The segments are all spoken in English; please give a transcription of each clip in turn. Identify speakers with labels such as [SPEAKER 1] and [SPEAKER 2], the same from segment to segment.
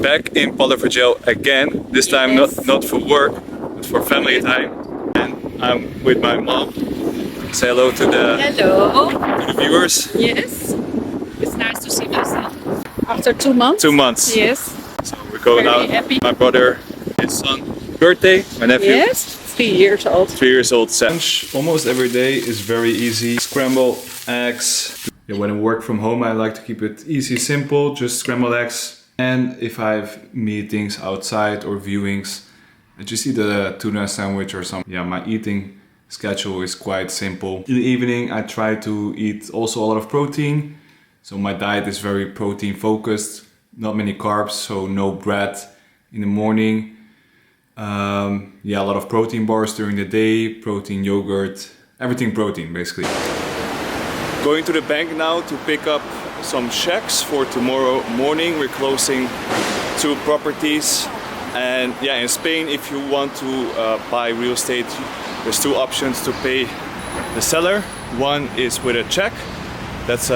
[SPEAKER 1] Back in Palafrugell again. This time not for work, but for family time. And I'm with my mom. Say hello to the viewers.
[SPEAKER 2] Yes. It's nice to see myself. After 2 months.
[SPEAKER 1] 2 months.
[SPEAKER 2] Yes.
[SPEAKER 1] So we're going out.
[SPEAKER 2] Happy.
[SPEAKER 1] My brother, his son, birthday, my nephew.
[SPEAKER 2] Yes. 3 years old.
[SPEAKER 1] 3 years old. Lunch almost every day is very easy. Scrambled eggs. Yeah, when I work from home, I like to keep it easy, simple, just scrambled eggs. And if I have meetings outside or viewings, I just eat a tuna sandwich or something. Yeah, my eating schedule is quite simple. In the evening, I try to eat also a lot of protein. So my diet is very protein focused, not many carbs, so no bread in the morning. Yeah, a lot of protein bars during the day, protein yogurt, everything protein basically. Going to the bank now to pick up some checks for tomorrow morning. We're closing 2 properties. And yeah, in Spain, if you want to buy real estate, there's 2 options to pay the seller. One is with a check. That's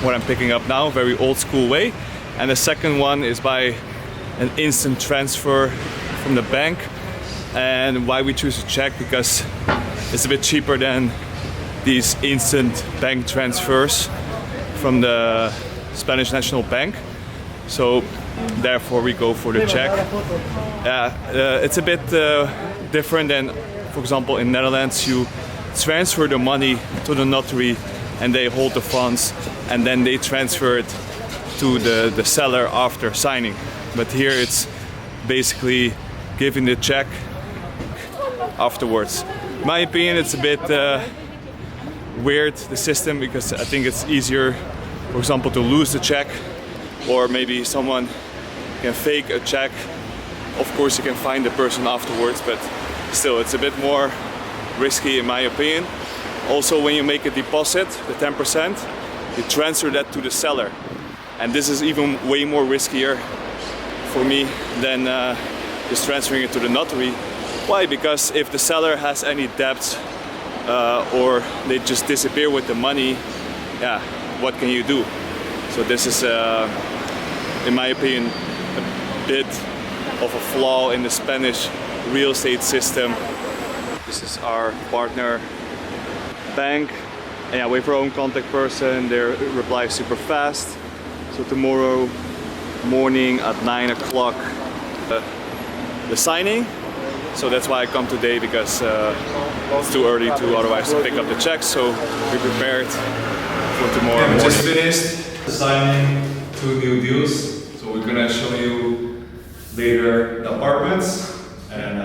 [SPEAKER 1] what I'm picking up now, very old school way. And the second one is by an instant transfer from the bank. And why we choose a check, because it's a bit cheaper than these instant bank transfers from the Spanish National Bank. So therefore we go for the check. It's a bit different than, for example, in Netherlands you transfer the money to the notary and they hold the funds and then they transfer it to the seller after signing. But here it's basically giving the check afterwards. In my opinion, it's a bit weird, the system, because I think it's easier, for example, to lose the check, or maybe someone can fake a check. Of course you can find the person afterwards, but still it's a bit more risky in my opinion. Also, when you make a deposit, the 10%, you transfer that to the seller. And this is even way more riskier for me than just transferring it to the notary. Why? Because if the seller has any debts or they just disappear with the money, yeah, what can you do? So this is, in my opinion, a bit of a flaw in the Spanish real estate system. This is our partner bank. And yeah, we have our own contact person. Their reply is super fast. So tomorrow morning at 9 o'clock, the signing. So that's why I come today, because it's too early to otherwise to pick up the checks. So we're prepared for tomorrow morning. We just finished signing 2 new deals. So we're gonna show you later the apartments. And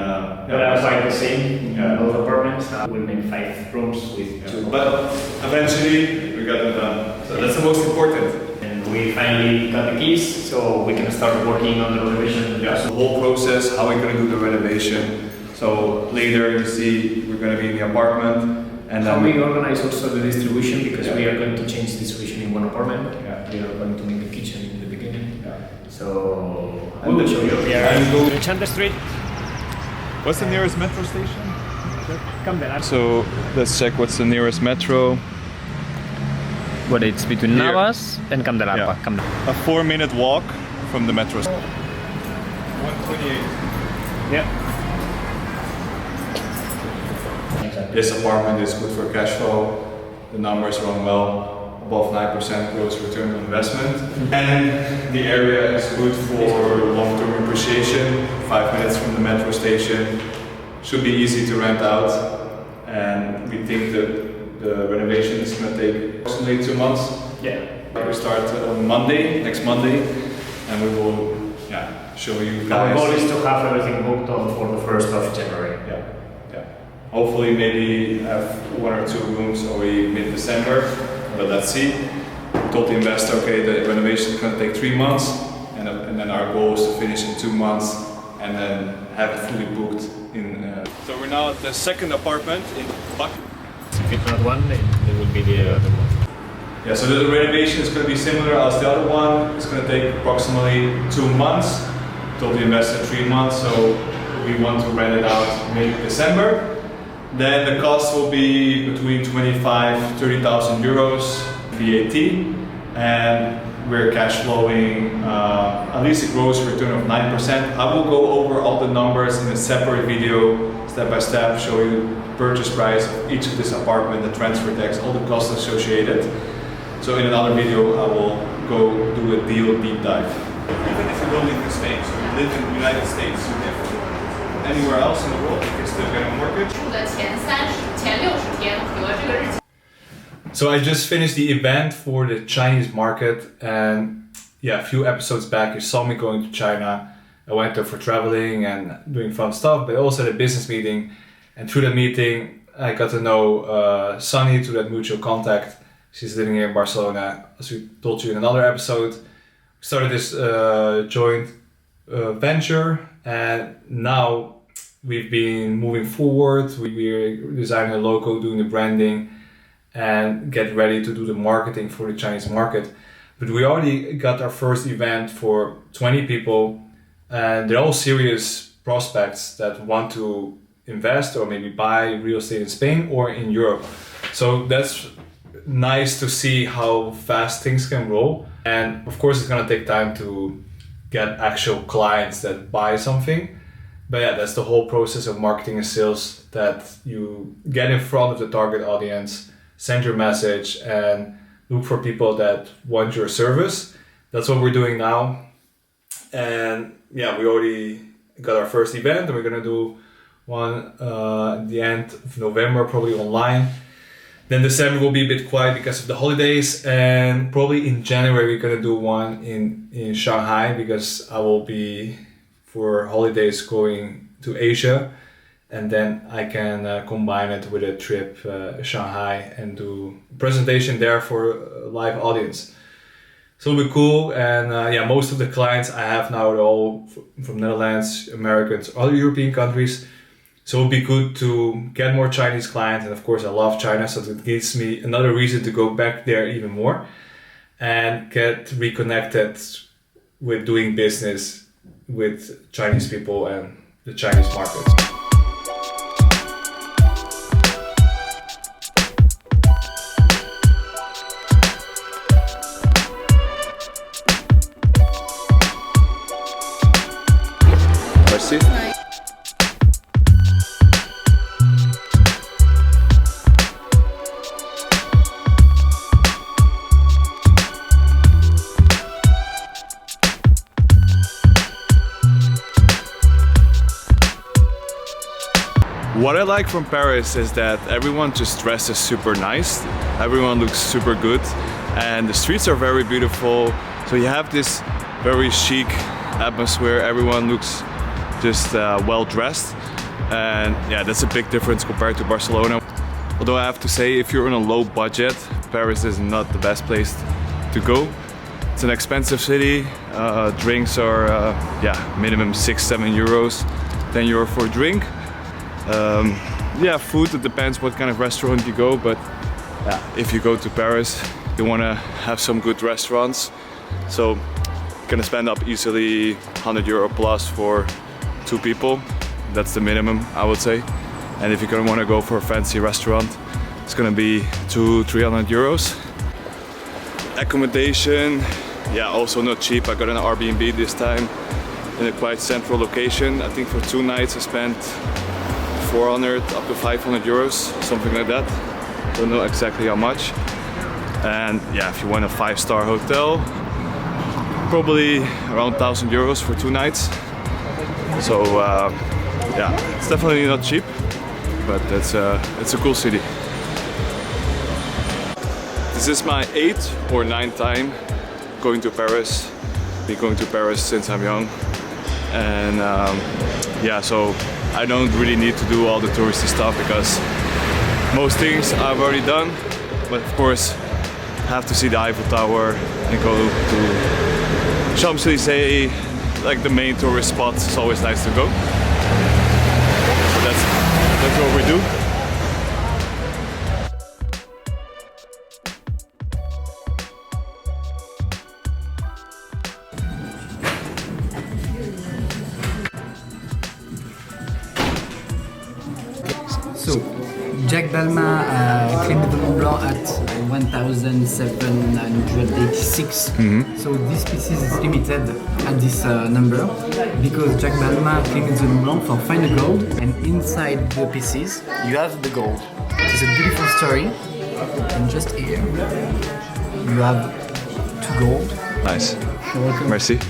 [SPEAKER 3] yeah, it's like the same. Both apartments. We made 5 rooms with 2.
[SPEAKER 1] But eventually we got them done. So that's the most important.
[SPEAKER 3] And we finally got the keys, so we can start working on the renovation.
[SPEAKER 1] Yeah, so the whole process, how we're gonna do the renovation. So later you see we're gonna be in the apartment. And
[SPEAKER 3] how we organize also the distribution, because we are going to change distribution in one apartment. Yeah. We are going to make a kitchen in the beginning. Yeah. So I will show you. We are in Chanda Street.
[SPEAKER 1] What's the nearest metro station?
[SPEAKER 3] Come there.
[SPEAKER 1] So let's check what's the nearest metro.
[SPEAKER 3] But it's between Navas and Candelarpa.
[SPEAKER 1] Yeah. A 4-minute walk from the metro. 128.
[SPEAKER 3] Yeah.
[SPEAKER 1] This apartment is good for cash flow. The numbers run well, above 9% gross return on investment. And the area is good for long-term appreciation. 5 minutes from the metro station. Should be easy to rent out. And we think that the renovation is going to take approximately 2 months.
[SPEAKER 3] Yeah.
[SPEAKER 1] We start on Monday, next Monday, and we will show you guys.
[SPEAKER 3] Our goal is to have everything booked on for the 1st of January.
[SPEAKER 1] Yeah. Hopefully maybe have 1 or 2 rooms already mid-December, but let's see. We told the investor, okay, the renovation is going to take 3 months, and then our goal is to finish in 2 months, and then have it fully booked in. So we're now at the second apartment in Bak.
[SPEAKER 3] If it's not one, then it will be the other one.
[SPEAKER 1] Yeah, so the renovation is going to be similar as the other one. It's going to take approximately 2 months. Told the investor 3 months, so we want to rent it out mid-December. Then the cost will be between 25,000 to 30,000 euros VAT, and we're cash flowing, at least a gross return of 9%. I will go over all the numbers in a separate video, step by step, show you purchase price of each of this apartment, the transfer tax, all the costs associated. So in another video, I will go do a deal deep dive. Even if you don't live in Spain, so you live in the United States, you live anywhere else in the world, you can still get a mortgage. So I just finished the event for the Chinese market, and yeah, a few episodes back you saw me going to China. I went there for traveling and doing fun stuff, but also had a business meeting. And through that meeting, I got to know Sunny through that mutual contact. She's living here in Barcelona. As we told you in another episode, we started this joint venture, and now we've been moving forward. We're designing a logo, doing the branding, and get ready to do the marketing for the Chinese market. But we already got our first event for 20 people, and they're all serious prospects that want to invest or maybe buy real estate in Spain or in Europe. So that's nice to see how fast things can roll. And of course, it's gonna take time to get actual clients that buy something. But yeah, that's the whole process of marketing and sales, that you get in front of the target audience, send your message, and look for people that want your service. That's what we're doing now. And yeah, we already got our first event, and we're gonna do one at the end of November, probably online. Then December will be a bit quiet because of the holidays, and probably in January we're gonna do one in Shanghai, because I will be for holidays going to Asia, and then I can combine it with a trip Shanghai and do a presentation there for a live audience. So it'll be cool. And yeah, most of the clients I have now are all from Netherlands, Americans, other European countries. So it'll be good to get more Chinese clients. And of course I love China, so it gives me another reason to go back there even more and get reconnected with doing business with Chinese people and the Chinese market. Merci. What I like from Paris is that everyone just dresses super nice, everyone looks super good, and the streets are very beautiful. So you have this very chic atmosphere, everyone looks just well dressed, and yeah, that's a big difference compared to Barcelona. Although I have to say, if you're on a low budget, Paris is not the best place to go. It's an expensive city, drinks are minimum 6-7 euros, 10 euro for a drink. Yeah, food, it depends what kind of restaurant you go, but yeah, if you go to Paris, you want to have some good restaurants. So you're gonna spend up easily 100 euro plus for 2 people. That's the minimum, I would say. And if you're gonna want to go for a fancy restaurant, it's gonna be 200-300 euros. Accommodation, yeah, also not cheap. I got an Airbnb this time in a quite central location. I think for 2 nights I spent 400 up to 500 euros, something like that. Don't know exactly how much. And yeah, if you want a 5-star hotel, probably around 1,000 euros for 2 nights. So yeah, it's definitely not cheap, but it's a cool city. This is my 8th or 9th time going to Paris. Been going to Paris since I'm young, and yeah, so I don't really need to do all the touristy stuff because most things I've already done. But of course, have to see the Eiffel Tower and go to Champs-Élysées, like the main tourist spots. It's always nice to go. So that's what we do.
[SPEAKER 4] So So, Jack Balma climbed the Mont Blanc at 1,786. So this species is limited at this number because Jack Balma climbed the Mont Blanc for find the gold, and inside the pieces you have the gold. It's a beautiful story, and just here you have 2 gold.
[SPEAKER 1] Nice.
[SPEAKER 4] You're welcome.
[SPEAKER 1] Merci.